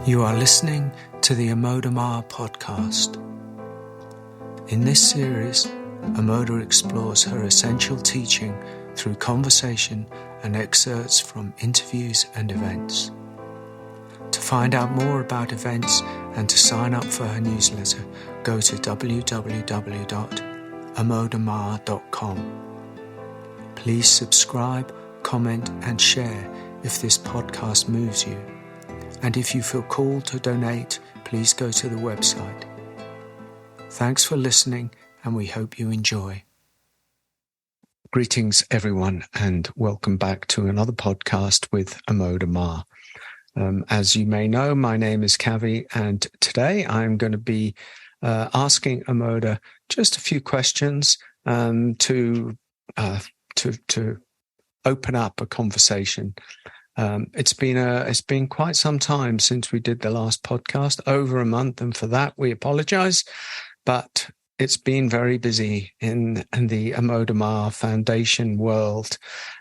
You are listening to the Amoda Maa podcast. In this series, Amoda explores her essential teaching through conversation and excerpts from interviews and events. To find out more about events and to sign up for her newsletter, go to www.amodamaa.com. Please subscribe, comment and share if this podcast moves you. And if you feel called to donate, please go to the website. Thanks for listening, and we hope you enjoy. Greetings, everyone, and welcome back to another podcast with Amoda Maa. As you may know, my name is Kavi, and today I'm going to be asking Amoda just a few questions to open up a conversation. It's been quite some time since we did the last podcast, over a month, and for that we apologize. But it's been very busy in the Amoda Maa Foundation world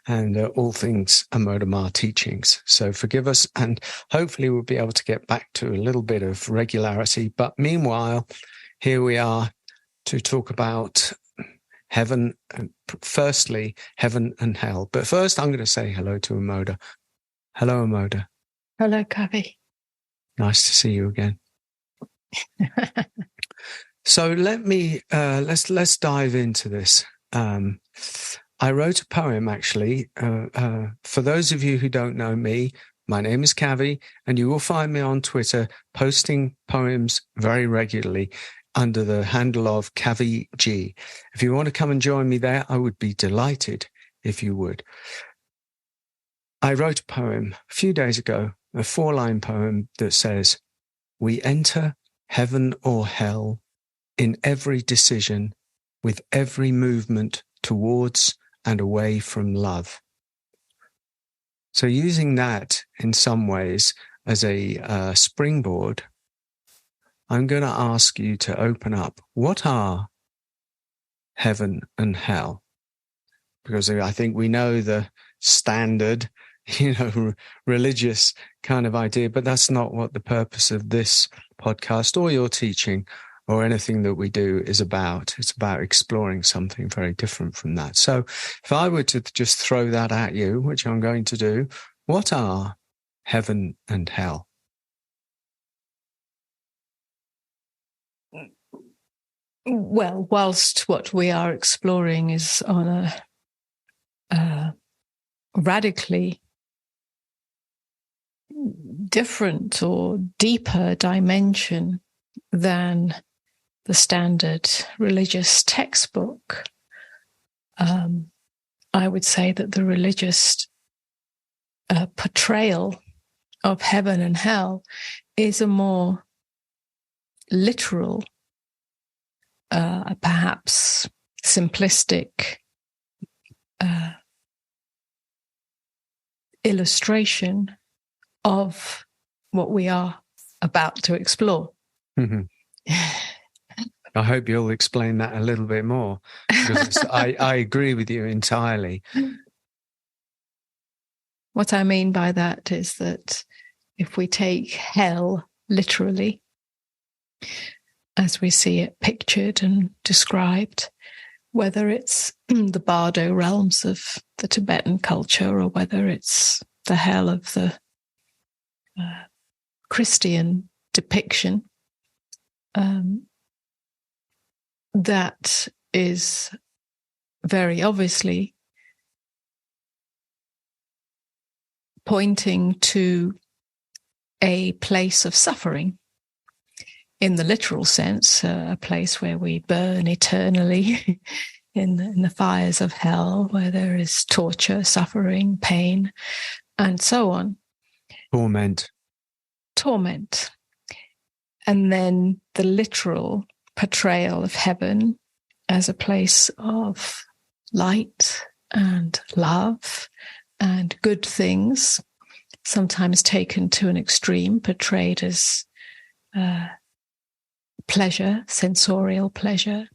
and all things Amoda Maa teachings. So forgive us, and hopefully we'll be able to get back to a little bit of regularity. But meanwhile, here we are to talk about heaven, firstly, heaven and hell. But first, I'm going to say hello to Amoda. Hello, Amoda. Hello, Kavi. Nice to see you again. So let's dive into this. I wrote a poem, actually. For those of you who don't know me, my name is Kavi, and you will find me on Twitter posting poems very regularly under the handle of Kavi G. If you want to come and join me there, I would be delighted if you would. I wrote a poem a few days ago, a 4-line poem that says, "We enter heaven or hell in every decision, with every movement towards and away from love." So using that in some ways as a springboard, I'm going to ask you to open up. What are heaven and hell? Because I think we know the standard, religious kind of idea, but that's not what the purpose of this podcast or your teaching or anything that we do is about. It's about exploring something very different from that. So if I were to just throw that at you, which I'm going to do, what are heaven and hell? Well, whilst what we are exploring is on a radically different or deeper dimension than the standard religious textbook, I would say that the religious portrayal of heaven and hell is a more literal, perhaps simplistic illustration of what we are about to explore. Mm-hmm. I hope you'll explain that a little bit more, because I agree with you entirely. What I mean by that is that if we take hell literally, as we see it pictured and described, whether it's the Bardo realms of the Tibetan culture or whether it's the hell of the Christian depiction, that is very obviously pointing to a place of suffering in the literal sense, a place where we burn eternally in the fires of hell, where there is torture, suffering, pain, and so on. Torment. And then the literal portrayal of heaven as a place of light and love and good things, sometimes taken to an extreme, portrayed as pleasure, sensorial pleasure,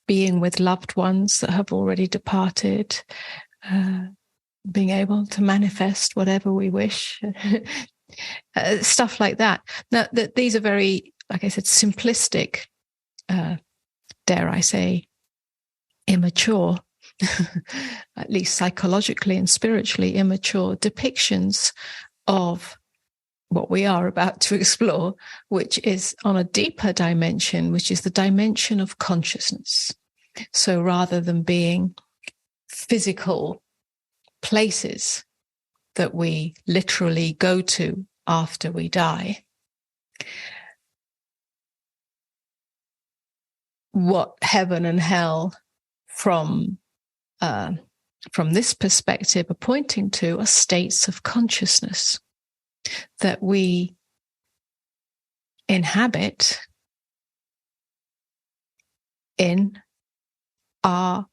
being with loved ones that have already departed, being able to manifest whatever we wish, stuff like that. Now, these are very, like I said, simplistic, dare I say, immature, at least psychologically and spiritually immature depictions of what we are about to explore, which is on a deeper dimension, which is the dimension of consciousness. So rather than being physical places that we literally go to after we die, what heaven and hell from this perspective are pointing to are states of consciousness that we inhabit in our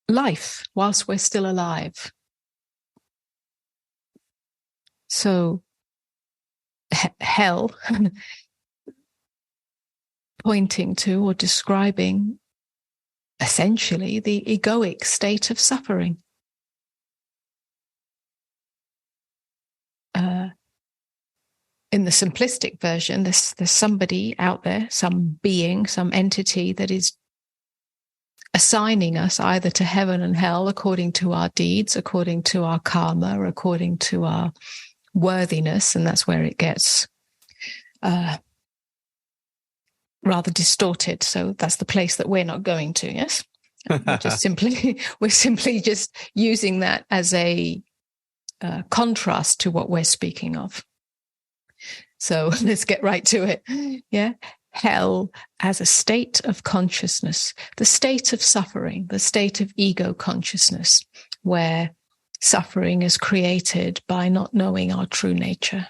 life whilst we're still alive. So hell pointing to or describing essentially the egoic state of suffering. In the simplistic version, there's somebody out there, some being, some entity that is assigning us either to heaven and hell according to our deeds, according to our karma, or according to our worthiness, and that's where it gets rather distorted. So that's the place that we're not going to. Yes, we're simply just using that as a contrast to what we're speaking of. So let's get right to it. Yeah. Hell as a state of consciousness, the state of suffering, the state of ego consciousness, where suffering is created by not knowing our true nature.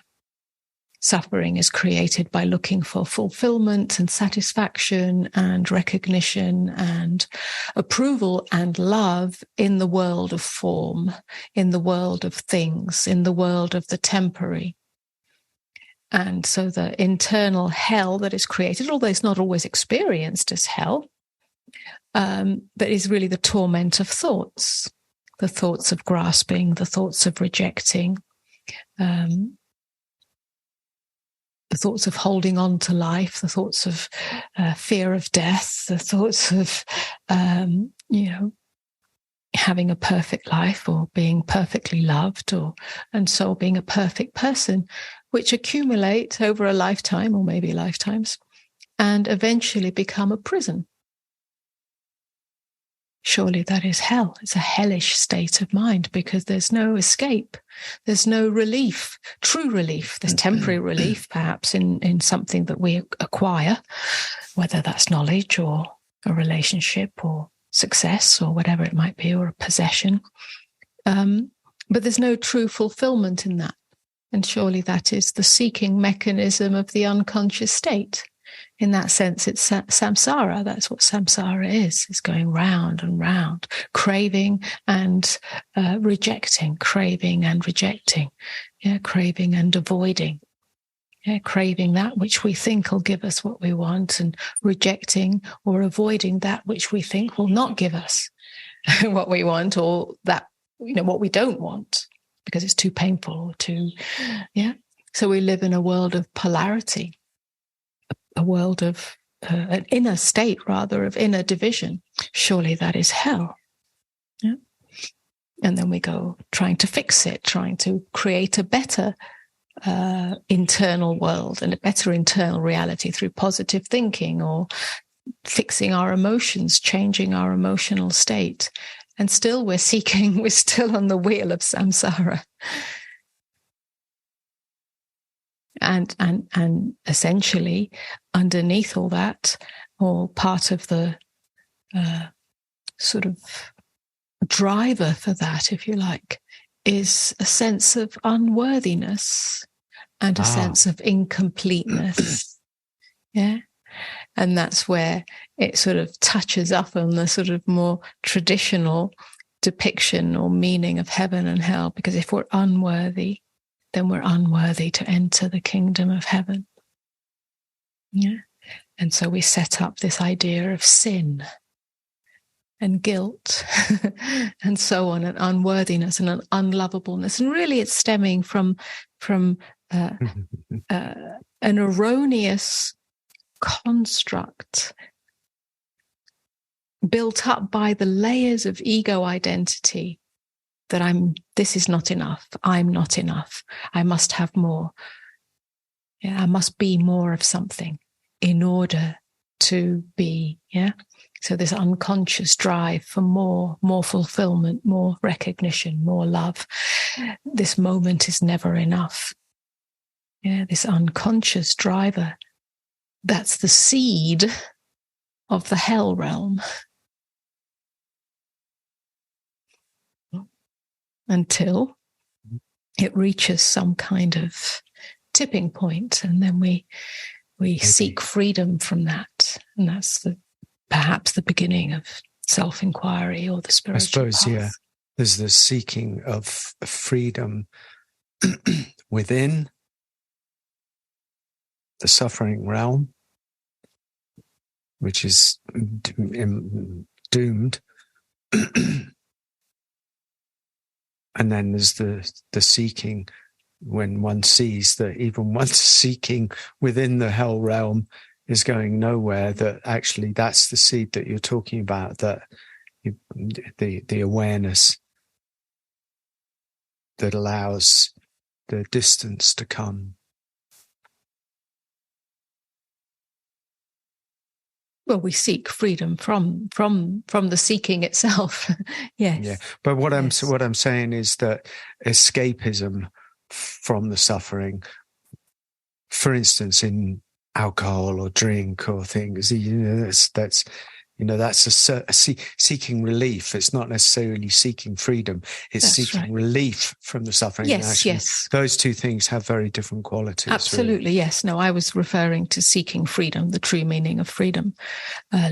Suffering is created by looking for fulfillment and satisfaction and recognition and approval and love in the world of form, in the world of things, in the world of the temporary. And so the internal hell that is created, although it's not always experienced as hell, but is really the torment of thoughts, the thoughts of grasping, the thoughts of rejecting, the thoughts of holding on to life, the thoughts of fear of death, the thoughts of, having a perfect life or being perfectly loved, and so being a perfect person, which accumulate over a lifetime or maybe lifetimes and eventually become a prison. Surely that is hell. It's a hellish state of mind because there's no escape. There's no relief, true relief. There's temporary relief, perhaps, in something that we acquire, whether that's knowledge or a relationship or success or whatever it might be, or a possession. But there's no true fulfillment in that. And surely that is the seeking mechanism of the unconscious state. In that sense, it's samsara. That's what samsara is. It's going round and round, craving and rejecting, craving and rejecting, craving and avoiding, craving that which we think will give us what we want and rejecting or avoiding that which we think will not give us what we want, or that, what we don't want because it's too painful or too, So we live in a world of polarity, a world of an inner state, rather, of inner division. Surely that is hell. Yeah. And then we go trying to fix it, trying to create a better internal world and a better internal reality through positive thinking or fixing our emotions, changing our emotional state. And still we're still on the wheel of samsara. And essentially underneath all that, or part of the sort of driver for that, if you like, is a sense of unworthiness and a sense of incompleteness. Yeah. And that's where it sort of touches up on the sort of more traditional depiction or meaning of heaven and hell, because if we're unworthy, then we're unworthy to enter the kingdom of heaven. Yeah. And so we set up this idea of sin and guilt and so on, and unworthiness and an unlovableness. And really it's stemming from an erroneous construct built up by the layers of ego identity that this is not enough. I'm not enough. I must have more. Yeah, I must be more of something in order to be, yeah. So this unconscious drive for more fulfillment, more recognition, more love. This moment is never enough. Yeah, this unconscious driver, that's the seed of the hell realm. Until it reaches some kind of tipping point, and then we seek freedom from that. And that's perhaps the beginning of self-inquiry or the spiritual path. Yeah. There's the seeking of freedom within the suffering realm, which is doomed. And then there's the seeking when one sees that even one's seeking within the hell realm is going nowhere, that actually that's the seed that you're talking about, that the awareness that allows the distance to come. Well, we seek freedom from the seeking itself. Yes. Yeah. But what I'm saying is that escapism from the suffering, for instance, in alcohol or drink or things, that's seeking relief. It's not necessarily seeking freedom. It's seeking relief from the suffering. Yes. Those two things have very different qualities. Absolutely, really. Yes. No, I was referring to seeking freedom, the true meaning of freedom,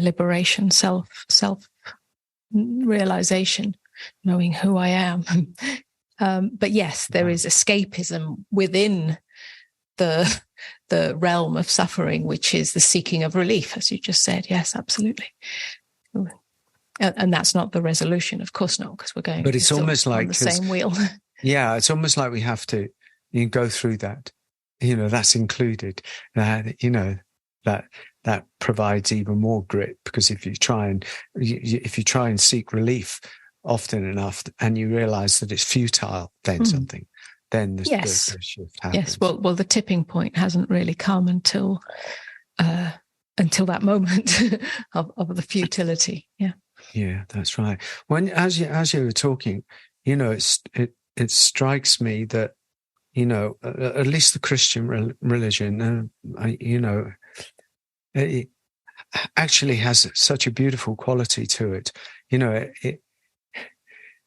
liberation, self-realization, knowing who I am. But yes, there is escapism within the realm of suffering, which is the seeking of relief, as you just said. Yes, absolutely. And that's not the resolution, of course not, because we're going. But it's almost like on the same wheel. Yeah, it's almost like we have to go through that. That's included. That provides even more grit, because if you try and seek relief often enough, and you realize that it's futile, then something. Then the shift happens. Yes, well, the tipping point hasn't really come until that moment of the futility. Yeah, that's right. When as you were talking, it strikes me that at least the Christian religion, it actually has such a beautiful quality to it.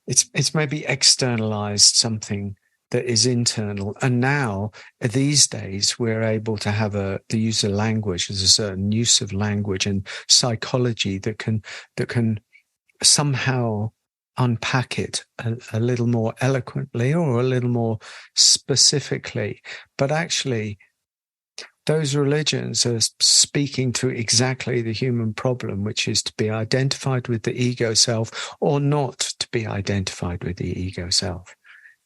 It's maybe externalized something that is internal. And now, these days, we're able to have the use of language. There's a certain use of language and psychology that can somehow unpack it a little more eloquently or a little more specifically. But actually, those religions are speaking to exactly the human problem, which is to be identified with the ego self or not to be identified with the ego self.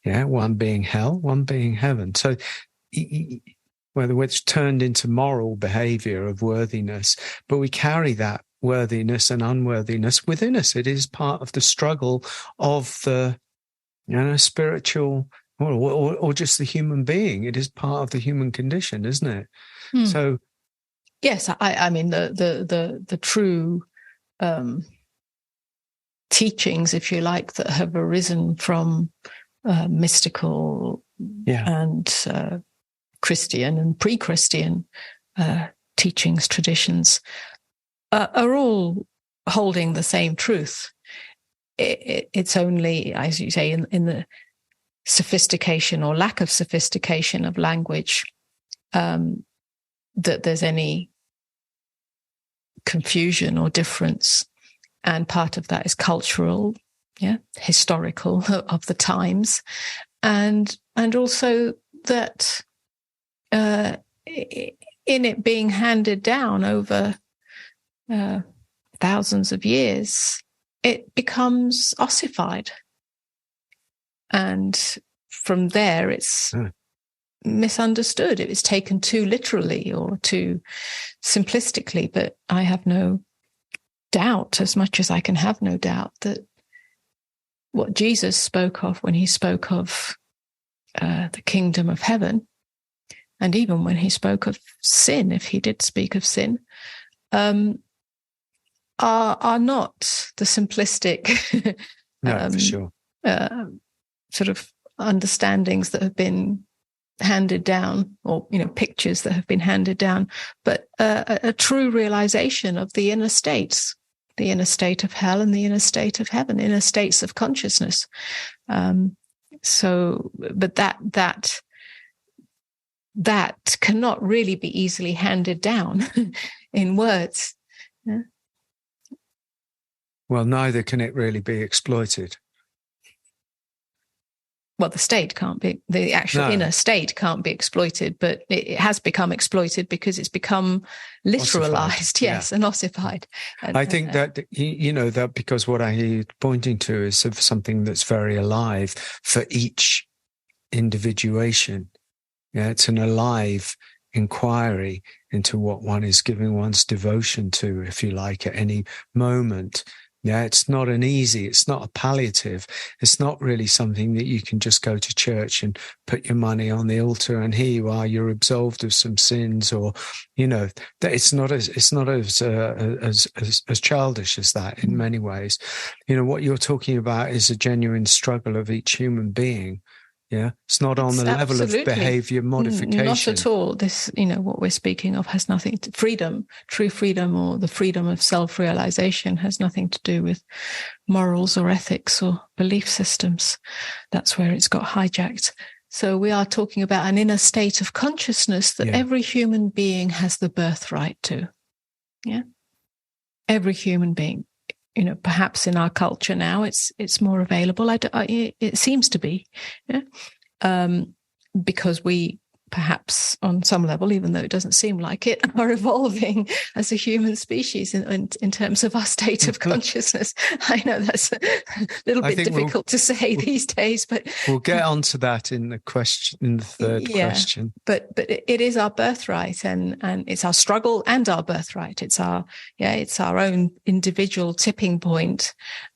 Yeah, one being hell, one being heaven. So whether it's turned into moral behavior of worthiness, but we carry that worthiness and unworthiness within us. It is part of the struggle of the spiritual or just the human being. It is part of the human condition, isn't it? So yes, I mean the true teachings, if you like, that have arisen from mystical and Christian and pre-Christian teachings, traditions, are all holding the same truth. It's only, as you say, in the sophistication or lack of sophistication of language that there's any confusion or difference. And part of that is cultural, historical of the times, and also that in it being handed down over thousands of years, it becomes ossified, and from there it's misunderstood. It was taken too literally or too simplistically. But I have no doubt, as much as I can have no doubt, that what Jesus spoke of when he spoke of the kingdom of heaven, and even when he spoke of sin, if he did speak of sin, are not the simplistic No, for sure. Sort of understandings that have been handed down, or pictures that have been handed down, but a true realization of the inner states, the inner state of hell and the inner state of heaven, inner states of consciousness. But that cannot really be easily handed down in words. Yeah? Well, neither can it really be exploited. Well, the state can't be, the actual inner state can't be exploited, but it has become exploited because it's become literalized, yes, and ossified. And, I think that, that because what I hear you pointing to is of something that's very alive for each individuation. Yeah, it's an alive inquiry into what one is giving one's devotion to, if you like, at any moment. Yeah, it's not it's not a palliative. It's not really something that you can just go to church and put your money on the altar and here you are, you're absolved of some sins, or, that it's not as childish as that in many ways. What you're talking about is a genuine struggle of each human being. Yeah, it's not on the level of behavior modification. Not at all. This, what we're speaking of has nothing to freedom, true freedom, or the freedom of self-realization has nothing to do with morals or ethics or belief systems. That's where it's got hijacked. So we are talking about an inner state of consciousness that every human being has the birthright to. Yeah, every human being. Perhaps in our culture now, it's more available. It seems to be, because we perhaps on some level, even though it doesn't seem like it, are evolving as a human species in terms of our state of consciousness. I know that's a little bit difficult to say these days, but we'll get onto that in the third question. But it is our birthright, and it's our struggle and our birthright. It's our own individual tipping point,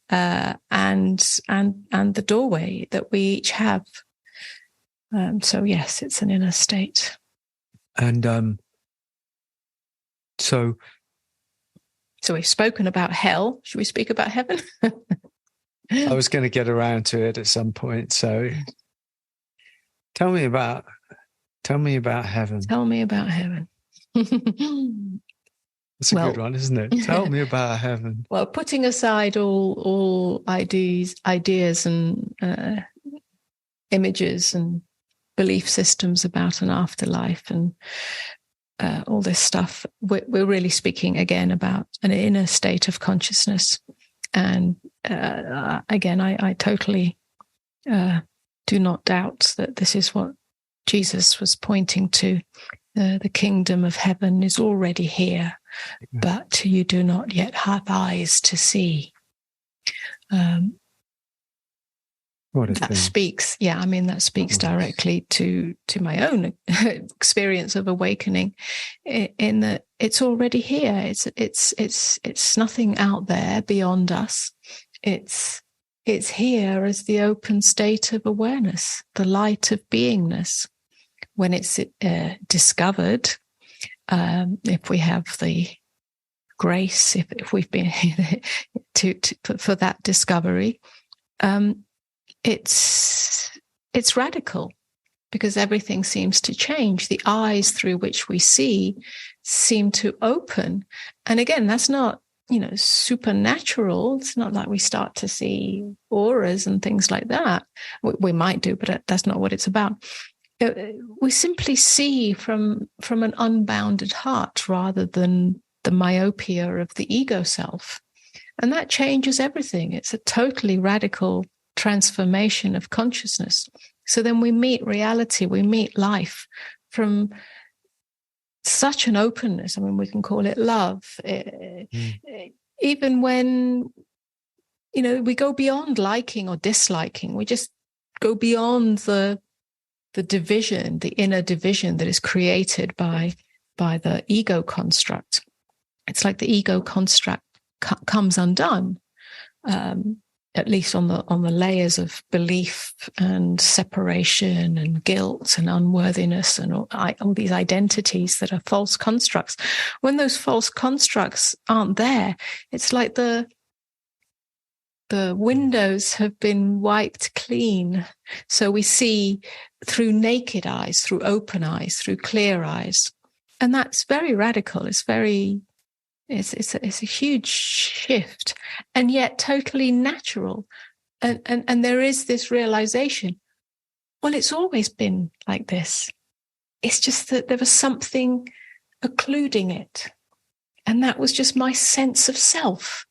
and the doorway that we each have. So yes, it's an inner state. And so we've spoken about hell. Should we speak about heaven? I was going to get around to it at some point. So tell me about heaven. Tell me about heaven. It's a good one, isn't it? Tell me about heaven. Well, putting aside all ideas and images and belief systems about an afterlife and all this stuff, we're really speaking again about an inner state of consciousness. And again, I totally do not doubt that this is what Jesus was pointing to. The kingdom of heaven is already here, but you do not yet have eyes to see. That speaks directly to my own experience of awakening, in that it's already here. It's nothing out there beyond us. It's here as the open state of awareness, the light of beingness. When it's discovered, if we have the grace, if we've been for that discovery. It's radical, because everything seems to change. The eyes through which we see seem to open. And again, that's not, supernatural. It's not like we start to see auras and things like that. We might do, but that's not what it's about. We simply see from an unbounded heart rather than the myopia of the ego self. And that changes everything. It's a totally radical transformation of consciousness. So then we meet reality, we meet life from such an openness. I mean, we can call it love. Even when, we go beyond liking or disliking, we just go beyond the division, the inner division that is created by the ego construct. It's like the ego construct comes undone, at least on the layers of belief and separation and guilt and unworthiness and all these identities that are false constructs. When those false constructs aren't there, it's like the windows have been wiped clean. So we see through naked eyes, through open eyes, through clear eyes. And that's very radical. It's a huge shift, and yet totally natural. And there is this realization, well, it's always been like this. It's just that there was something occluding it. And that was just my sense of self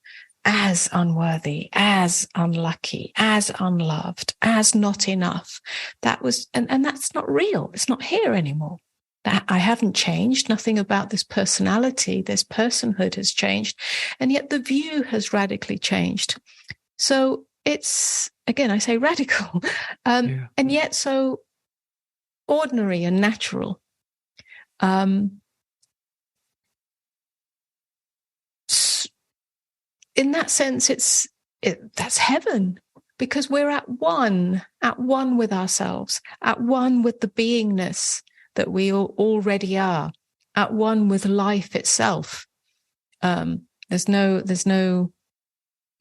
as unworthy, as unlucky, as unloved, as not enough. That was, and that's not real. It's not here anymore. That I haven't changed. Nothing about this personality, this personhood has changed. And yet the view has radically changed. So it's, again, I say radical, and yet so ordinary and natural. In that sense, that's heaven, because we're at one with ourselves, at one with the beingness that we already are, at one with life itself. There's no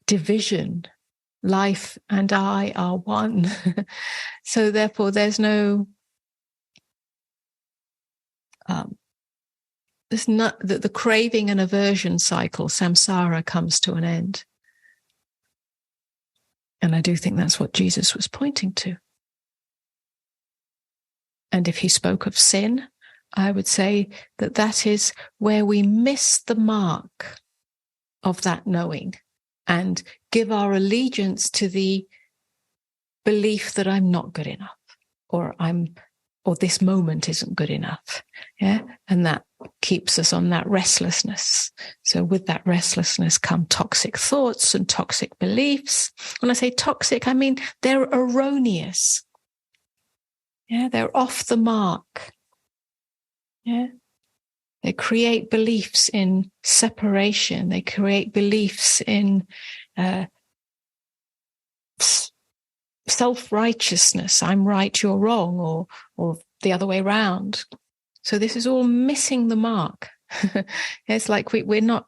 division. Life and I are one. So therefore there's not the craving and aversion cycle, samsara, comes to an end. And I do think that's what Jesus was pointing to. And if he spoke of sin, I would say that is where we miss the mark of that knowing and give our allegiance to the belief that I'm not good enough, or this moment isn't good enough. Yeah. And that keeps us on that restlessness. So with that restlessness come toxic thoughts and toxic beliefs. When I say toxic, I mean they're erroneous. Yeah, they're off the mark. Yeah. They create beliefs in separation. They create beliefs in self-righteousness. I'm right, you're wrong, or the other way around. So this is all missing the mark. It's like we're not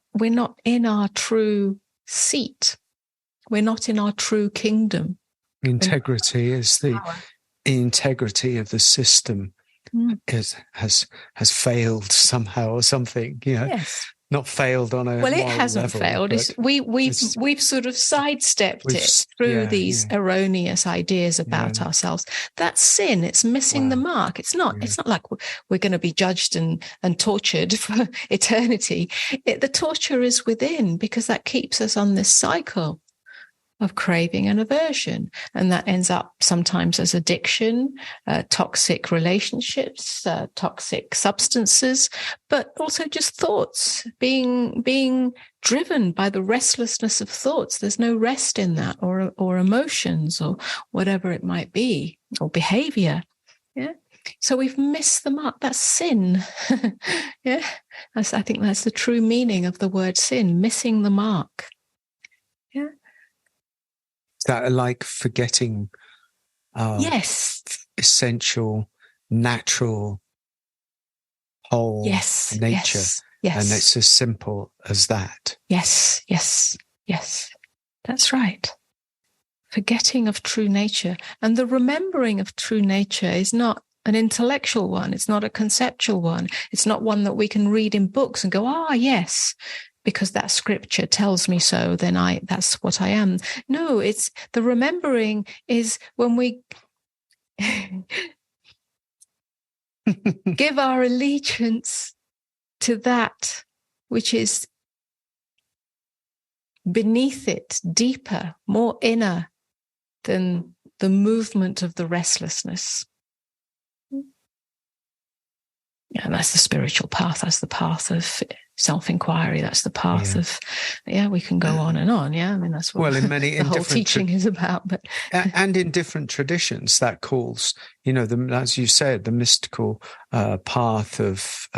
in our true seat. We're not in our true kingdom. Integrity is the integrity of the system has failed somehow or something. Yes. Not failed on a it hasn't level, failed. We've sort of sidestepped it through these erroneous ideas about ourselves. That's sin. It's missing the mark. It's not like we're going to be judged and tortured for eternity. The torture is within, because that keeps us on this cycle of craving and aversion. And that ends up sometimes as addiction, toxic relationships, toxic substances, but also just thoughts, being driven by the restlessness of thoughts. There's no rest in that, or emotions, or whatever it might be, or behavior. Yeah. So we've missed the mark. That's sin. Yeah. I think that's the true meaning of the word sin, missing the mark. Yeah. That like forgetting our essential, natural, whole nature. Yes. And it's as simple as that. Yes. That's right. Forgetting of true nature. And the remembering of true nature is not an intellectual one. It's not a conceptual one. It's not one that we can read in books and go, yes, because that scripture tells me so, then that's what I am. No, it's the remembering is when we give our allegiance to that which is beneath it, deeper, more inner than the movement of the restlessness. And that's the spiritual path. That's the path of self-inquiry. That's the path of, we can go on and on. Yeah. I mean, that's what the whole teaching is about. But and in different traditions, that calls, as you said, the mystical path of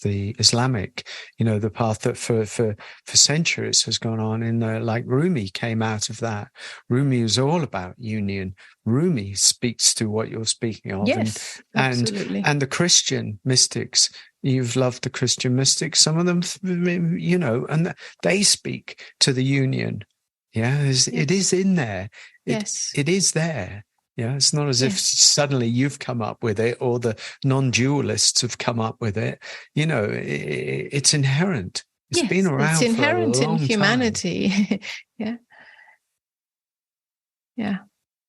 the Islamic, the path that for centuries has gone on in like Rumi came out of that. Rumi is all about union. Rumi speaks to what you're speaking of. Yes, absolutely. And the Christian mystics, you've loved the Christian mystics, some of them, and they speak to the union. Yeah, it is in there. It is there. Yeah, it's not as if suddenly you've come up with it or the non-dualists have come up with it. It's inherent. It's been around. It's inherent for a long in humanity. Yeah.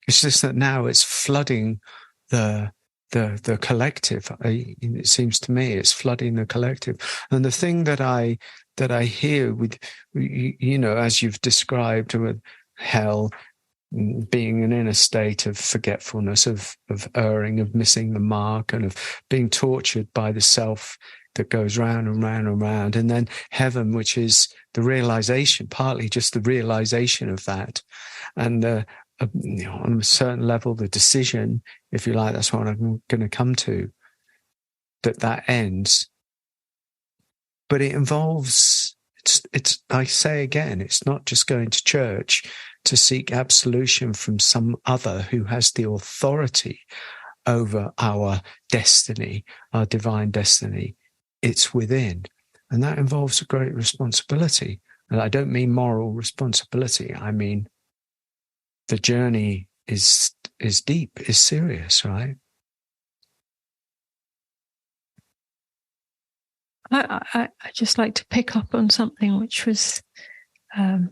It's just that now it's flooding the collective. It seems to me it's flooding the collective. And the thing that I hear with, as you've described with hell being in a state of forgetfulness, of erring, of missing the mark, and of being tortured by the self that goes round and round and round. And then heaven, which is the realization, partly just the realization of that. And on a certain level, the decision, if you like, that's what I'm going to come to, that ends. But it involves, it's I say again, it's not just going to church to seek absolution from some other who has the authority over our destiny, our divine destiny. It's within. And that involves a great responsibility. And I don't mean moral responsibility. I mean, the journey is deep, is serious, right? I just like to pick up on something which was, and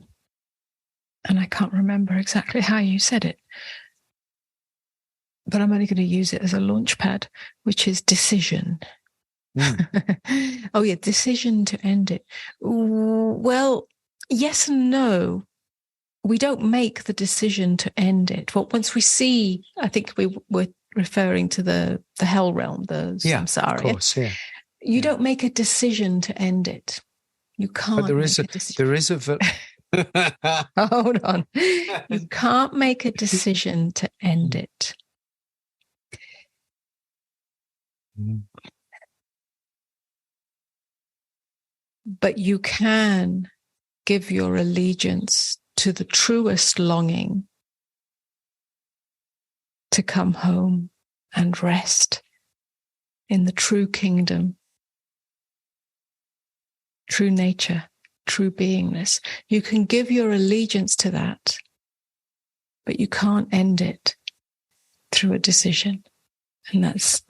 I can't remember exactly how you said it, but I'm only going to use it as a launch pad, which is decision. Oh, yeah, decision to end it. Well, yes and no. We don't make the decision to end it. Well, once we see, I think we were referring to the hell realm, the samsara. Of course, yeah. You don't make a decision to end it. You can't. But there is a hold on. You can't make a decision to end it. But you can give your allegiance to the truest longing to come home and rest in the true kingdom, true nature, true beingness. You can give your allegiance to that, but you can't end it through a decision. And that's,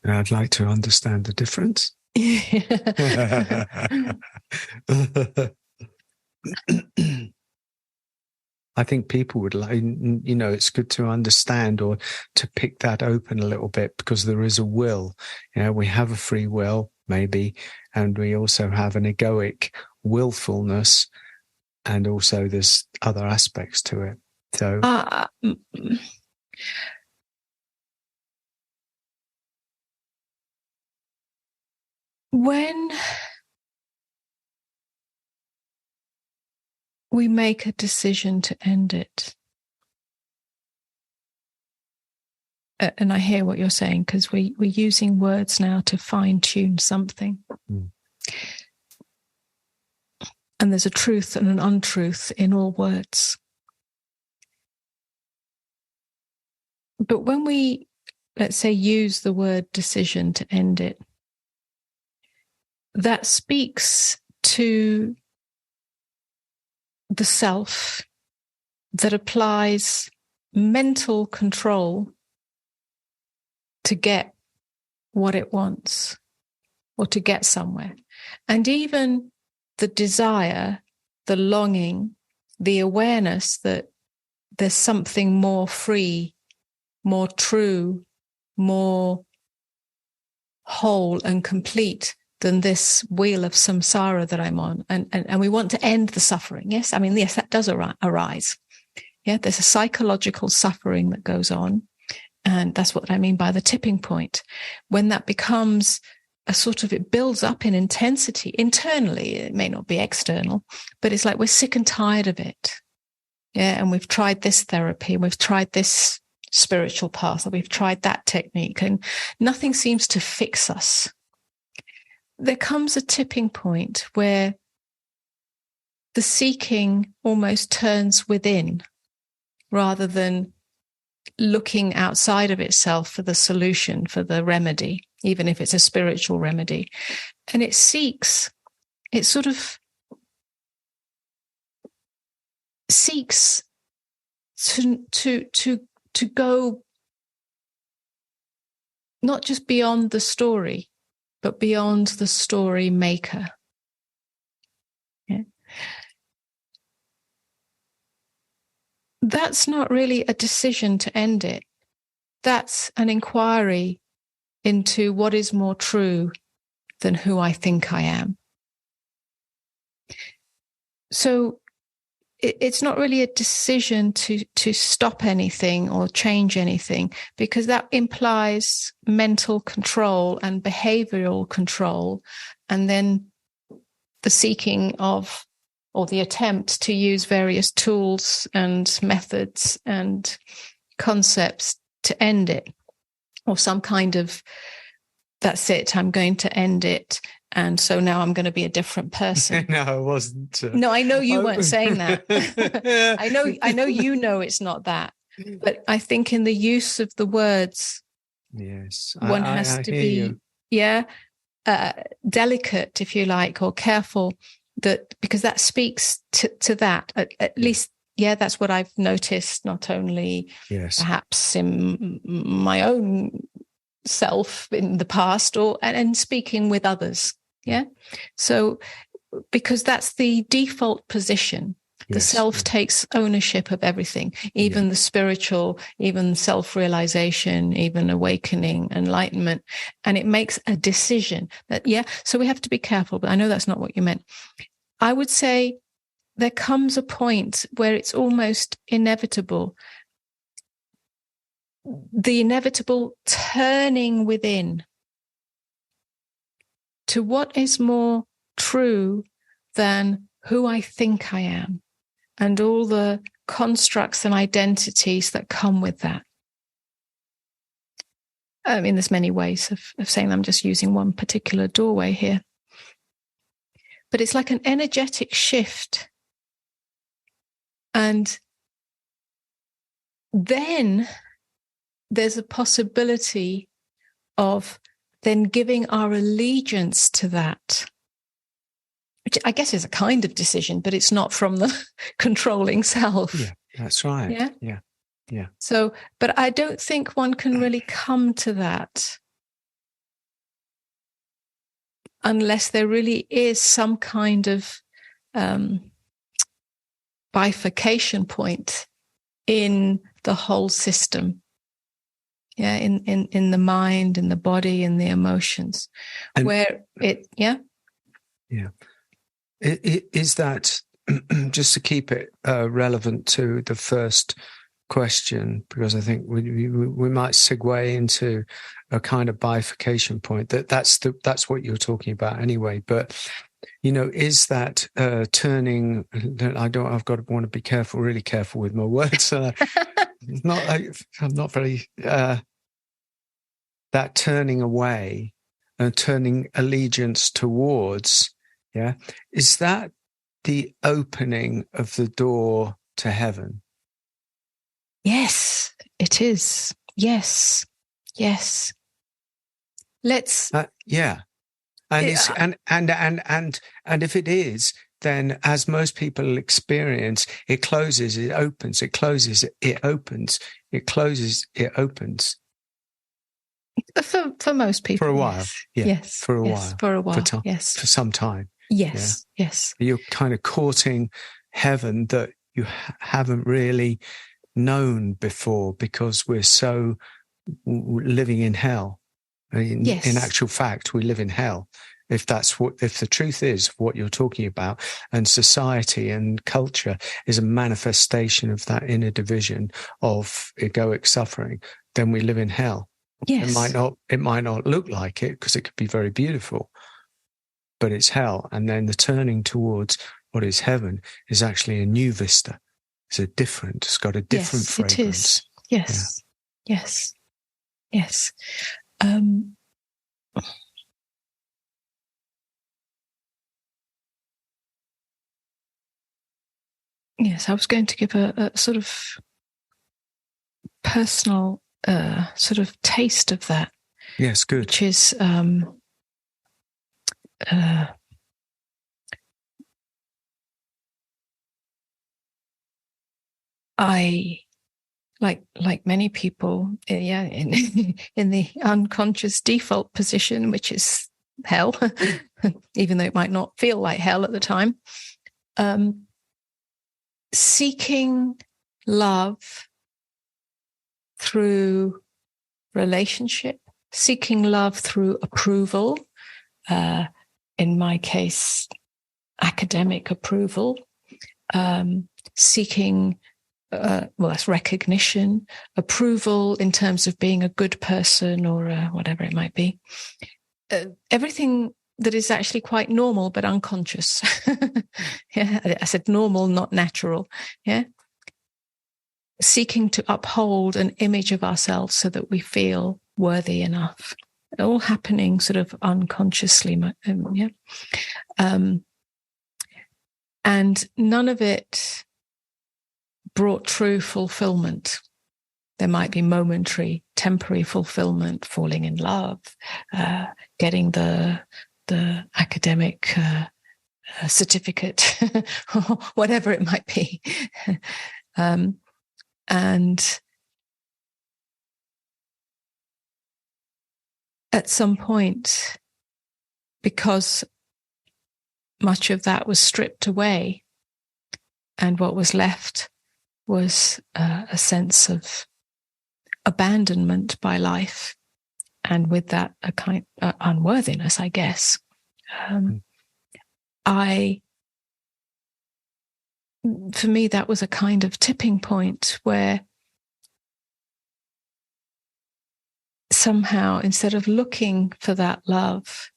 I'd like to understand the difference. I think people would like, it's good to understand or to pick that open a little bit, because there is a will. We have a free will, maybe, and we also have an egoic willfulness, and also there's other aspects to it. So, when we make a decision to end it, and I hear what you're saying, because we're using words now to fine-tune something. And there's a truth and an untruth in all words. But when we, let's say, use the word decision to end it, that speaks to the self that applies mental control to get what it wants or to get somewhere. And even the desire, the longing, the awareness that there's something more free, more true, more whole and complete than this wheel of samsara that I'm on. And we want to end the suffering. Yes, I mean, yes, that does arise. Yeah, there's a psychological suffering that goes on. And that's what I mean by the tipping point. When that becomes sort of, it builds up in intensity internally. It may not be external, but it's like we're sick and tired of it. Yeah. And we've tried this therapy, and we've tried this spiritual path, or we've tried that technique, and nothing seems to fix us. There comes a tipping point where the seeking almost turns within rather than looking outside of itself for the solution, for the remedy, even if it's a spiritual remedy. And it seeks to go not just beyond the story, but beyond the story maker. Yeah. That's not really a decision to end it. That's an inquiry into what is more true than who I think I am. So it's not really a decision to stop anything or change anything, because that implies mental control and behavioral control, and then the seeking of, or the attempt to use various tools and methods and concepts to end it, or some kind of, that's it, I'm going to end it, and so now I'm going to be a different person. No, I wasn't. No, I know you weren't saying that. I know you know it's not that. But I think in the use of the words, yes, one has to be, delicate, if you like, or careful, that because that speaks to that. At least, that's what I've noticed, not only perhaps in my own self in the past, and speaking with others. Yeah. So, because that's the default position. The self takes ownership of everything, even the spiritual, even self-realization, even awakening, enlightenment. And it makes a decision that, so we have to be careful, but I know that's not what you meant. I would say there comes a point where it's almost inevitable. The inevitable turning within to what is more true than who I think I am, and all the constructs and identities that come with that. I mean, there's many ways of saying that. I'm just using one particular doorway here. But it's like an energetic shift. And then there's a possibility of then giving our allegiance to that, which I guess is a kind of decision, but it's not from the controlling self. Yeah, that's right. Yeah. So, but I don't think one can really come to that unless there really is some kind of bifurcation point in the whole system. Yeah, in the mind, in the body, in the emotions, and where it, is that just to keep it relevant to the first question, because I think we might segue into a kind of bifurcation point. That's what you're talking about anyway. But is that turning? I've got to want to be careful, really careful with my words. I'm not very that turning away and turning allegiance towards. Yeah, is that the opening of the door to heaven? Yes, it is. Yes. Let's. And if it is, then as most people experience, it closes, it opens, it closes, it opens, it closes, it opens. For most people, for a while, yes, for a while, yes, for some time, yes. You're kind of courting heaven that you haven't really known before, because we're so living in hell. In actual fact, we live in hell. If the truth is what you're talking about, and society and culture is a manifestation of that inner division of egoic suffering, then we live in hell. Yes. It might not look like it because it could be very beautiful, but it's hell. And then the turning towards what is heaven is actually a new vista. It's got a different fragrance. It is. Yes. Yeah. Yes. Yes, I was going to give a sort of personal sort of taste of that. Yes, good. Which is I like many people, in the unconscious default position, which is hell, even though it might not feel like hell at the time. Seeking love through relationship, seeking love through approval, in my case, academic approval, seeking, that's recognition, approval in terms of being a good person or whatever it might be. Everything that is actually quite normal but unconscious. Yeah, I said normal, not natural. Yeah, seeking to uphold an image of ourselves so that we feel worthy enough. All happening sort of unconsciously. Yeah, and none of it brought true fulfillment. There might be momentary, temporary fulfillment, falling in love, getting the academic certificate, or whatever it might be. And at some point, because much of that was stripped away, and what was left was a sense of abandonment by life, and with that a kind of unworthiness, I guess. For me, that was a kind of tipping point where somehow, instead of looking for that love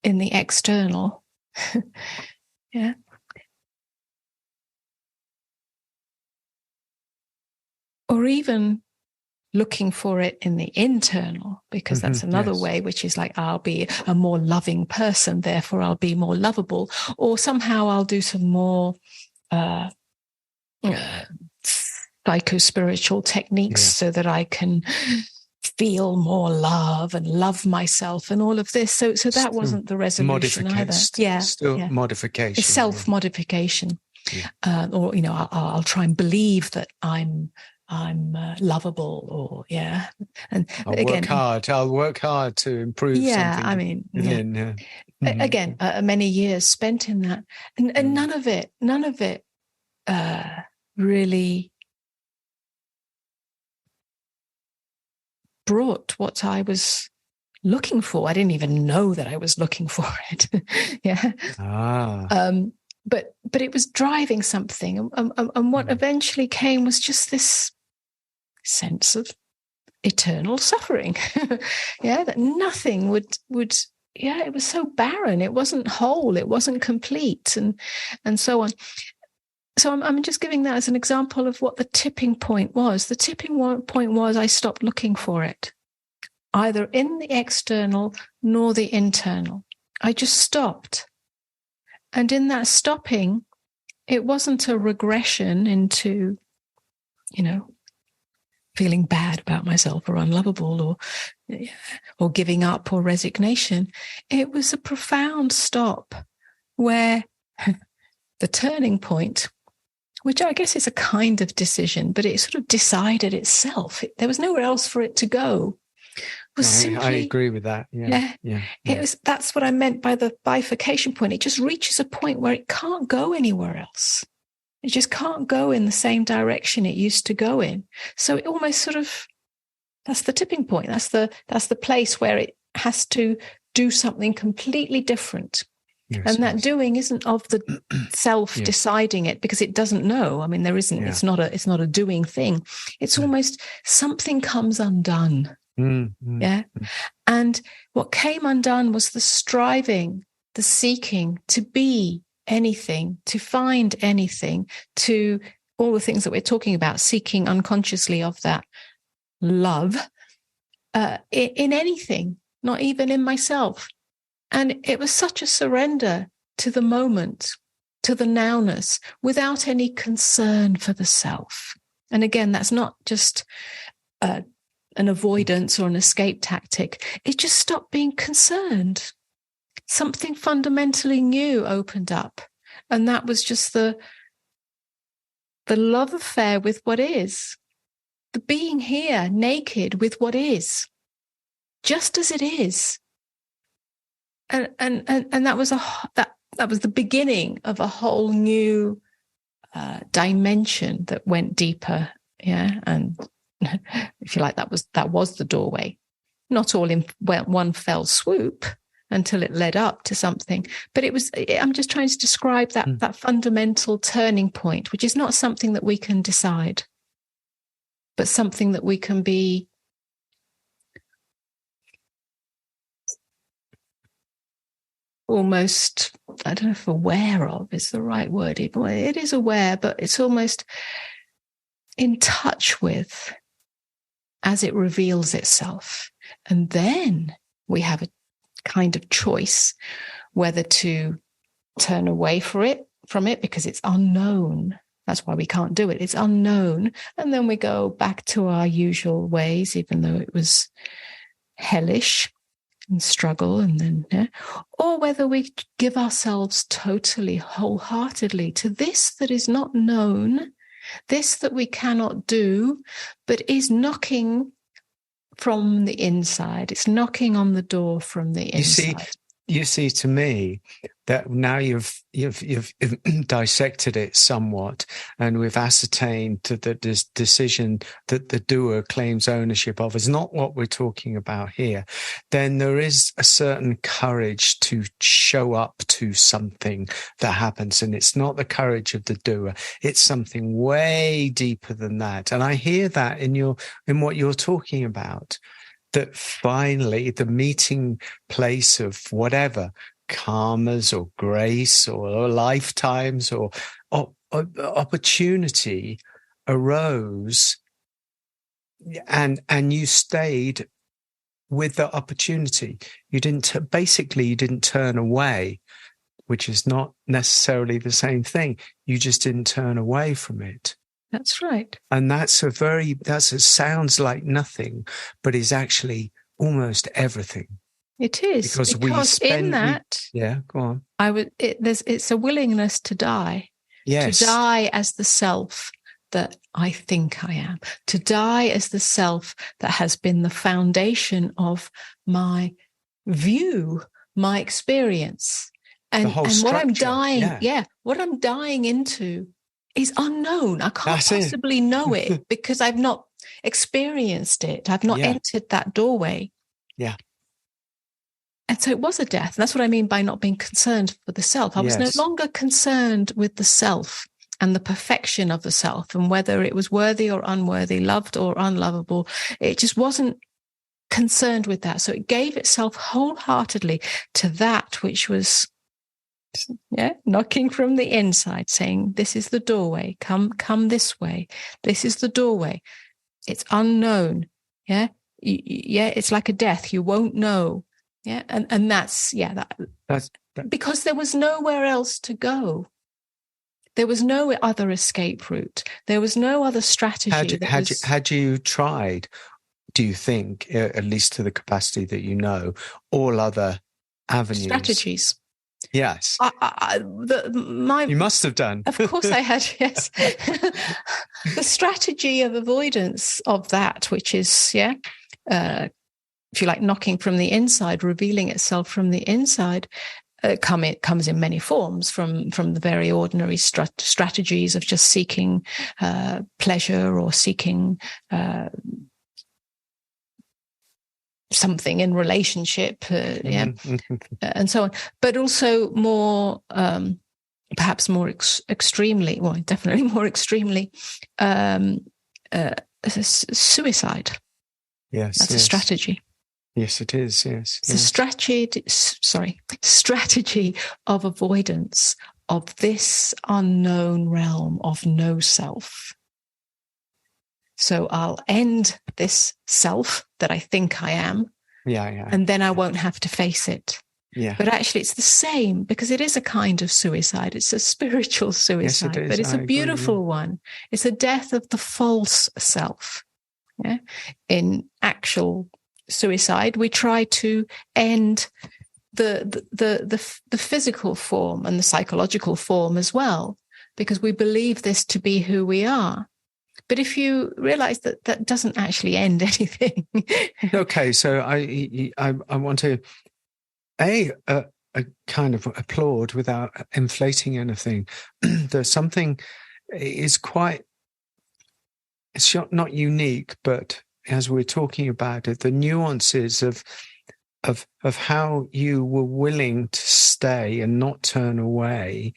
in the external, yeah, or even looking for it in the internal, because that's another way, which is like, I'll be a more loving person, therefore I'll be more lovable, or somehow I'll do some more psycho-spiritual techniques so that I can feel more love and love myself and all of this. So that wasn't the resolution either. Modification. It's self-modification. Yeah. Or, I'll try and believe that I'm lovable, or and I'll work hard to improve something. I mean, again, many years spent in that, and none of it really brought what I was looking for. I didn't even know that I was looking for it. But it was driving something, and what eventually came was just this sense of eternal suffering. That nothing would it was so barren. It wasn't whole. It wasn't complete, and so on. So I'm just giving that as an example of what the tipping point was. The tipping point was I stopped looking for it, either in the external nor the internal. I just stopped. And in that stopping, it wasn't a regression into, feeling bad about myself or unlovable or giving up or resignation. It was a profound stop where the turning point, which I guess is a kind of decision, but it sort of decided itself. There was nowhere else for it to go. I agree with that. That's what I meant by the bifurcation point. It just reaches a point where it can't go anywhere else. It just can't go in the same direction it used to go in. So it almost sort of, that's the tipping point. That's the place where it has to do something completely different. And that doing isn't of the self deciding it, because it doesn't know. I mean, there isn't. It's not a doing thing. It's almost something comes undone. Yeah. And what came undone was the striving, the seeking to be anything, to find anything, to all the things that we're talking about, seeking unconsciously of that love in anything, not even in myself. And it was such a surrender to the moment, to the nowness, without any concern for the self. And again, that's not just an avoidance or an escape tactic. It just stopped being concerned. Something fundamentally new opened up. And that was just the love affair with what is, the being here naked with what is, just as it is. And that was that was the beginning of a whole new dimension that went deeper. Yeah. And if you like, that was the doorway, not all in one fell swoop until it led up to something. But I'm just trying to describe that fundamental turning point, which is not something that we can decide, but something that we can be almost, I don't know if aware of is the right word. It is aware, but it's almost in touch with as it reveals itself. And then we have a kind of choice whether to turn away from it because it's unknown. That's why we can't do it. It's unknown. And then we go back to our usual ways, even though it was hellish and struggle. And then, or whether we give ourselves totally, wholeheartedly to this that is not known, this that we cannot do, but is knocking from the inside. It's knocking on the door from the inside. You see, to me, that now you've dissected it somewhat, and we've ascertained that this decision that the doer claims ownership of is not what we're talking about here. Then there is a certain courage to show up to something that happens, and it's not the courage of the doer. It's something way deeper than that. And I hear that in what you're talking about. That finally the meeting place of whatever, karmas or grace or lifetimes or opportunity arose, and you stayed with the opportunity. You didn't turn away, which is not necessarily the same thing. You just didn't turn away from it. That's right. And it sounds like nothing, but is actually almost everything. It is. Because yeah, go on. It's a willingness to die. Yes. To die as the self that I think I am. To die as the self that has been the foundation of my view, my experience. And what I'm dying, what I'm dying into is unknown. I can't possibly know it because I've not experienced it. I've not entered that doorway. Yeah. And so it was a death. And that's what I mean by not being concerned for the self. I was no longer concerned with the self and the perfection of the self and whether it was worthy or unworthy, loved or unlovable. It just wasn't concerned with that. So it gave itself wholeheartedly to that which was knocking from the inside, saying, this is the doorway, come this way. This is the doorway. It's unknown. Yeah. It's like a death. You won't know. Yeah. And that's because there was nowhere else to go. There was no other escape route. There was no other strategy. Had you tried, do you think, at least to the capacity that you know, all other avenues? Strategies. Yes. You must have done. Of course I had, yes. The strategy of avoidance of that, which is, if you like, knocking from the inside, revealing itself from the inside, it comes in many forms, from the very ordinary strategies of just seeking pleasure or seeking something in relationship, and so on, but also more, perhaps more extremely, well, definitely more extremely, suicide. Yes. That's a strategy. Yes, it is. Yes. It's a strategy of avoidance of this unknown realm of no self. So I'll end this self that I think I am. Yeah. And then I won't have to face it. Yeah. But actually it's the same, because it is a kind of suicide. It's a spiritual suicide, yes, it is. but it's a beautiful one. It's a death of the false self. Yeah. In actual suicide, we try to end the physical form and the psychological form as well, because we believe this to be who we are. But if you realize that that doesn't actually end anything. Okay, so I want to a kind of applaud without inflating anything. There's something is quite, it's not unique, but as we're talking about it, the nuances of how you were willing to stay and not turn away,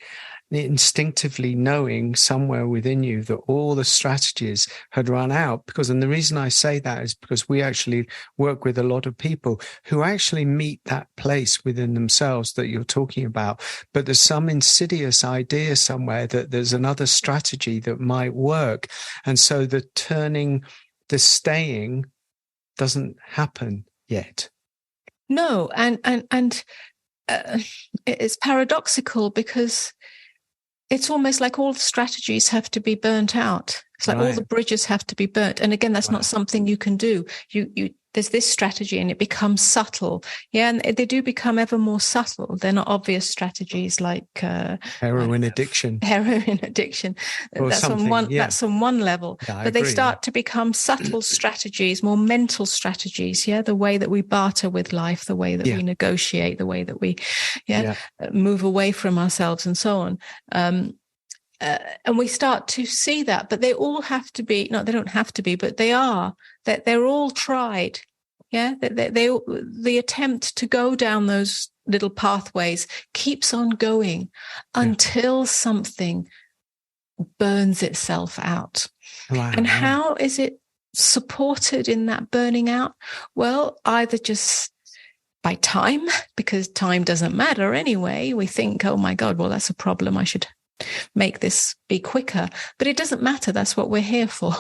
instinctively knowing somewhere within you that all the strategies had run out. And the reason I say that is because we actually work with a lot of people who actually meet that place within themselves that you're talking about. But there's some insidious idea somewhere that there's another strategy that might work. And so the staying doesn't happen yet. No, and it's paradoxical, because it's almost like all the strategies have to be burnt out. It's like all the bridges have to be burnt. And again, that's not something you can do. There's this strategy and it becomes subtle. Yeah. And they do become ever more subtle. They're not obvious strategies like heroin addiction. That's on one level. Yeah, but they start to become subtle strategies, more mental strategies. Yeah. The way that we barter with life, the way that we negotiate, the way that we move away from ourselves and so on. And we start to see that, but they all have to be, no, they don't have to be, but they are, that they're all tried. Yeah. The attempt to go down those little pathways keeps on going until something burns itself out. Wow, and how is it supported in that burning out? Well, either just by time, because time doesn't matter anyway. We think, oh my God, well, that's a problem. I should make this be quicker, but it doesn't matter. That's what we're here for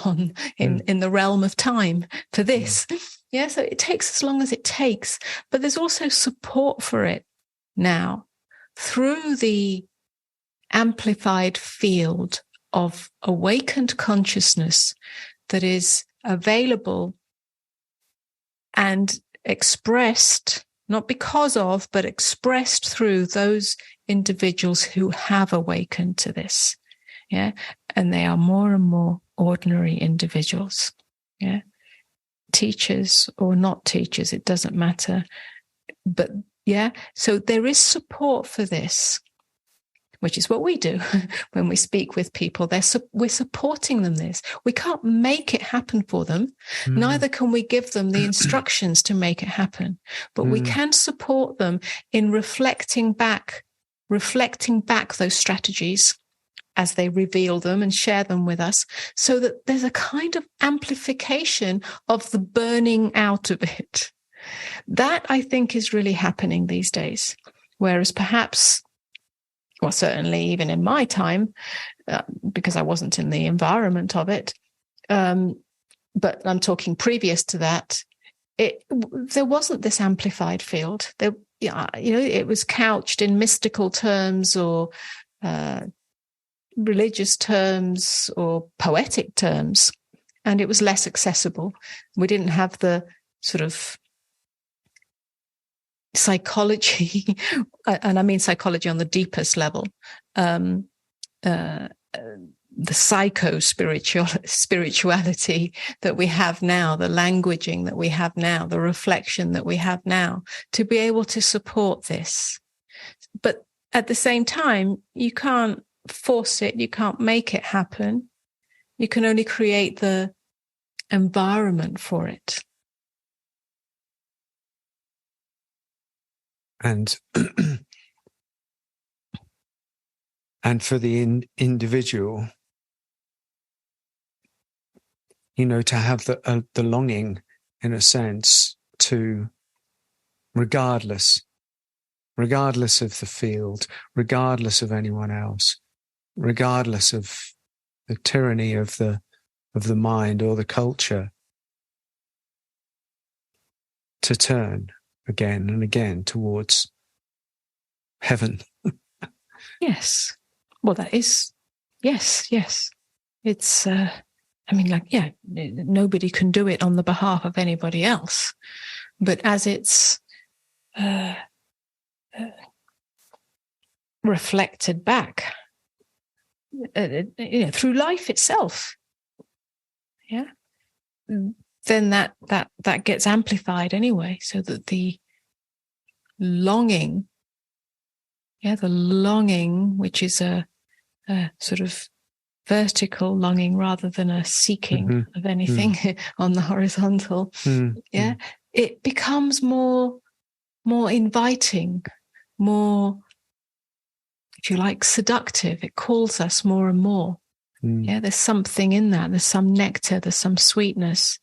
in the realm of time, for this. Yeah. So it takes as long as it takes, but there's also support for it now through the amplified field of awakened consciousness that is available and expressed, not because of, but expressed through those individuals who have awakened to this. Yeah. And they are more and more ordinary individuals. Yeah. Teachers or not teachers, it doesn't matter. But yeah, so there is support for this, which is what we do when we speak with people. We're supporting them this. We can't make it happen for them. Neither can we give them the instructions to make it happen. But we can support them in reflecting back those strategies as they reveal them and share them with us, so that there's a kind of amplification of the burning out of it. That, I think, is really happening these days. Whereas perhaps, well, certainly even in my time, because I wasn't in the environment of it, but I'm talking previous to that, there wasn't this amplified field. It was couched in mystical terms or religious terms or poetic terms, and it was less accessible. We didn't have the sort of psychology, and I mean psychology on the deepest level, the spirituality that we have now, the languaging that we have now, the reflection that we have now, to be able to support this. But at the same time, you can't force it, you can't make it happen. You can only create the environment for it. And and for the individual, to have the longing in a sense, to regardless of the field, regardless of anyone else, regardless of the tyranny of the mind or the culture, to turn again and again towards heaven. Yes. Well, that is, yes. It's, nobody can do it on the behalf of anybody else. But as it's reflected back, through life itself, then that gets amplified anyway, so that the longing, which is a sort of vertical longing rather than a seeking of anything on the horizontal, it becomes more inviting, more, if you like, seductive. It calls us more and more. There's something in that. There's some nectar. There's some sweetness.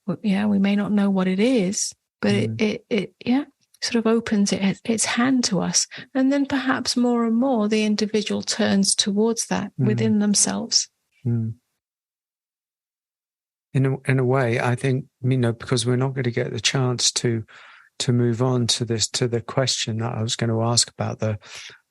We may not know what it is, but it sort of opens its hand to us, and then perhaps more and more the individual turns towards that within themselves. In a way, I think, because we're not going to get the chance to move on to the question that I was going to ask about the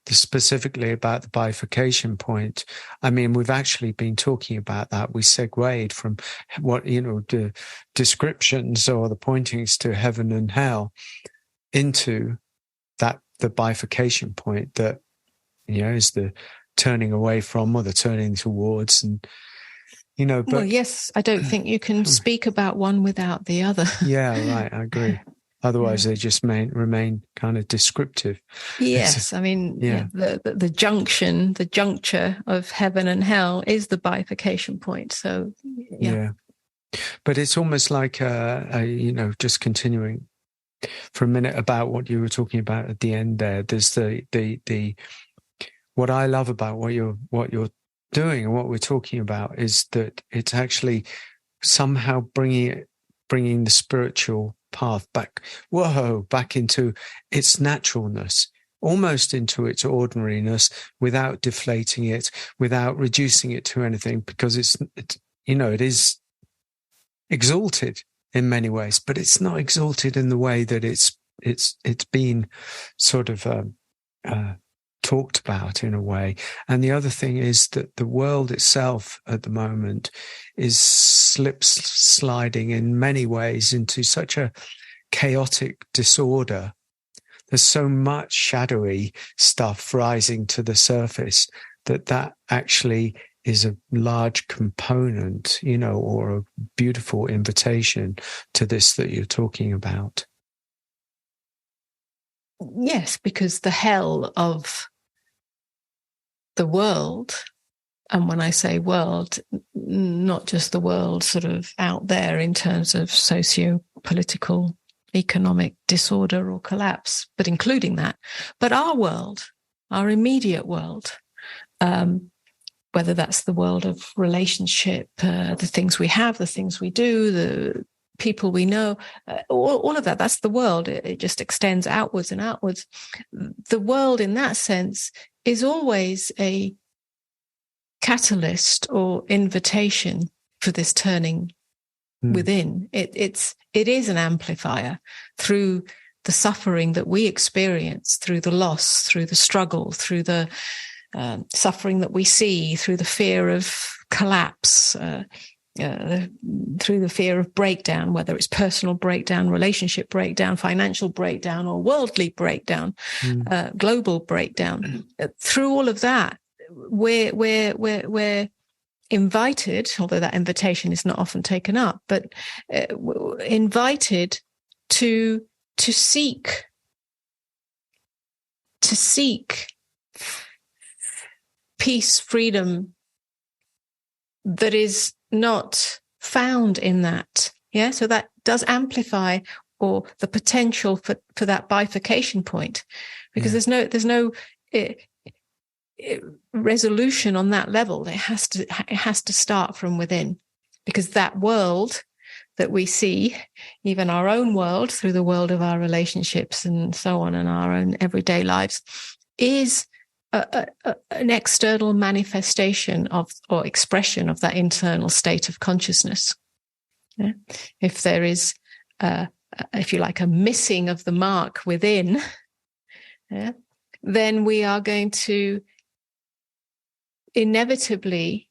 specifically about the bifurcation point. I mean, we've actually been talking about that. We segued from what, the descriptions or the pointings to heaven and hell into the bifurcation point that, is the turning away from or the turning towards. And, but. Well, yes, I don't think you can speak about one without the other. Yeah, right. I agree. Otherwise, they just remain kind of descriptive. Yes, I mean, the juncture of heaven and hell is the bifurcation point. So, but it's almost like just continuing for a minute about what you were talking about at the end there. There's the what I love about what you're doing and what we're talking about is that it's actually somehow bringing the spiritual path back into its naturalness, almost into its ordinariness, without deflating it, without reducing it to anything, because it is exalted in many ways, but it's not exalted in the way that it's been sort of talked about in a way. And the other thing is that the world itself at the moment is sliding in many ways into such a chaotic disorder. There's so much shadowy stuff rising to the surface that actually is a large component, or a beautiful invitation to this that you're talking about. Yes, because the hell of the world, and when I say world, not just the world sort of out there in terms of socio-political, economic disorder or collapse, but including that, but our world, our immediate world, whether that's the world of relationship, the things we have, the things we do, the people we know, all of that, that's the world. It just extends outwards and outwards. The world in that sense is always a catalyst or invitation for this turning within. It is an amplifier through the suffering that we experience, through the loss, through the struggle, through the suffering that we see, through the fear of collapse, through the fear of breakdown, whether it's personal breakdown, relationship breakdown, financial breakdown, or worldly breakdown, global breakdown. Through all of that, we're invited, although that invitation is not often taken up, but invited to seek peace, freedom that is not found in that. Yeah. So that does amplify or the potential for that bifurcation point, because there's no resolution on that level. It has to start from within, because that world that we see, even our own world, through the world of our relationships and so on, and our own everyday lives, is an external manifestation of or expression of that internal state of consciousness. Yeah? If there is, if you like, a missing of the mark within, yeah, then we are going to inevitably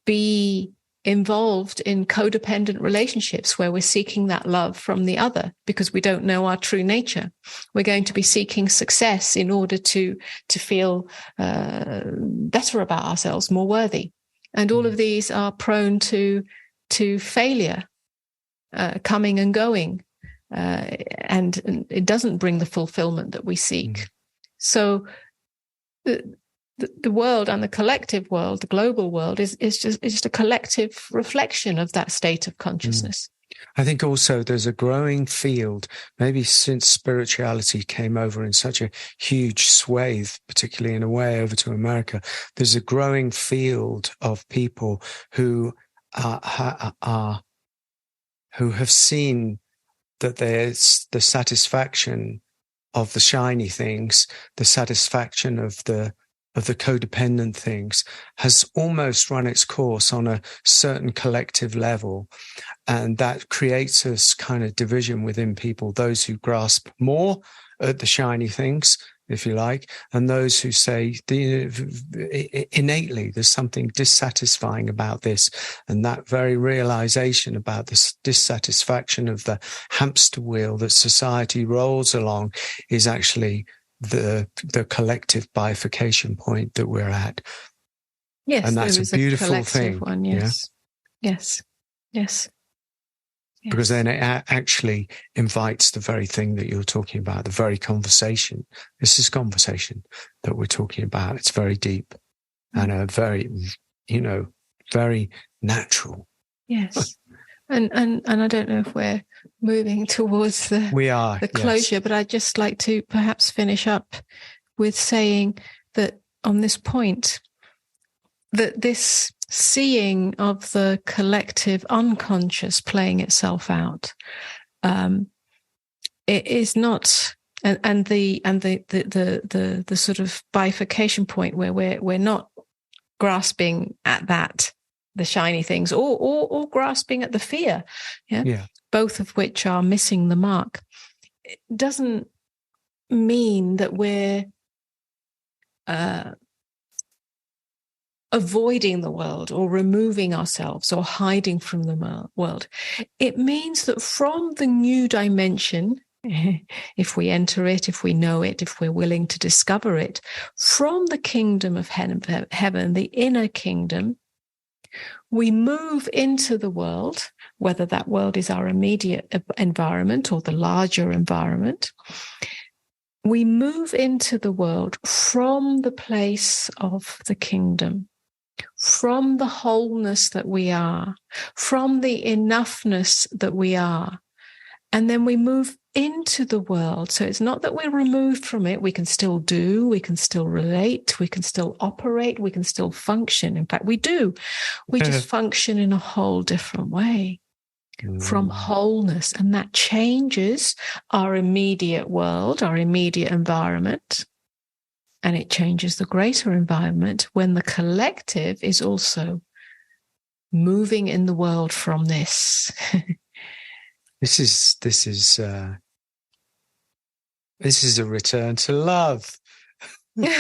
be involved in codependent relationships where we're seeking that love from the other because we don't know our true nature. We're going to be seeking success in order to feel better about ourselves, more worthy. And all of these are prone to failure, coming and going. And it doesn't bring the fulfillment that we seek. So the world and the collective world, the global world, is just a collective reflection of that state of consciousness. I think also there's a growing field, maybe since spirituality came over in such a huge swathe, particularly in a way over to America, there's a growing field of people who who have seen that there's the satisfaction of the shiny things, the satisfaction of the codependent things has almost run its course on a certain collective level. And that creates this kind of division within people, those who grasp more at the shiny things, if you like, and those who say innately there's something dissatisfying about this. And that very realization about this dissatisfaction of the hamster wheel that society rolls along is actually the collective bifurcation point that we're at. Yes, and that's a beautiful thing. One, yes. Yeah? Yes. Because then it actually invites the very thing that you're talking about, the very conversation. This is conversation that we're talking about. It's very deep and a very, very natural. Yes. And I don't know if we're moving towards the closure, yes. But I'd just like to perhaps finish up with saying that on this point, that this seeing of the collective unconscious playing itself out, it is not, and the sort of bifurcation point where we're not grasping at that, the shiny things, or grasping at the fear, both of which are missing the mark. It doesn't mean that we're avoiding the world or removing ourselves or hiding from the world. It means that from the new dimension, if we enter it, if we know it, if we're willing to discover it, from the kingdom of heaven, the inner kingdom, we move into the world, whether that world is our immediate environment or the larger environment. We move into the world from the place of the kingdom, from the wholeness that we are, from the enoughness that we are. And then we move into the world. So it's not that we're removed from it. We can still do, we can still relate, we can still operate, we can still function. In fact, we do. We just function in a whole different way from wholeness. And that changes our immediate world, our immediate environment. And it changes the greater environment when the collective is also moving in the world from this. This is a return to love. Well,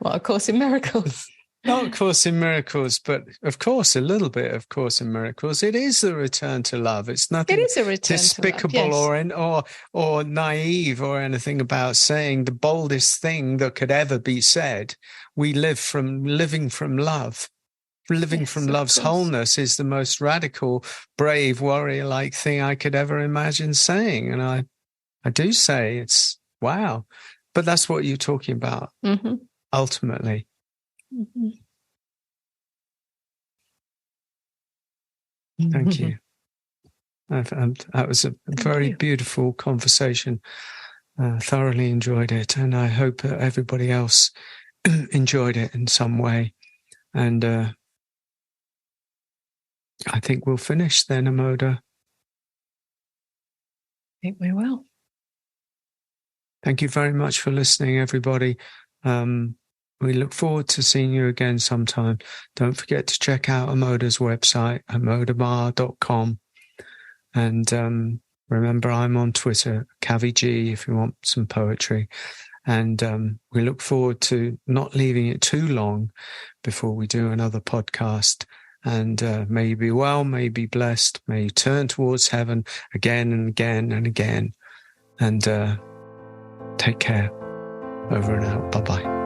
A Course in Miracles. Not A Course in Miracles, but of course, a little bit of Course in Miracles. It is a return to love. It's nothing despicable to love, yes. or naive or anything about saying the boldest thing that could ever be said. We live from living from love. Living from love's wholeness is the most radical, brave, warrior-like thing I could ever imagine saying. And I do say it's wow. But that's what you're talking about, ultimately. Thank you. That was a very beautiful conversation. Thoroughly enjoyed it. And I hope everybody else enjoyed it in some way. And I think we'll finish then, Amoda. I think we will. Thank you very much for listening, everybody. We look forward to seeing you again sometime. Don't forget to check out Amoda's website, AMODA'Maa.com. And remember, I'm on Twitter, KaviG, if you want some poetry. And we look forward to not leaving it too long before we do another podcast. And may you be well, may you be blessed, may you turn towards heaven again and again and again. And take care. Over and out. Bye-bye.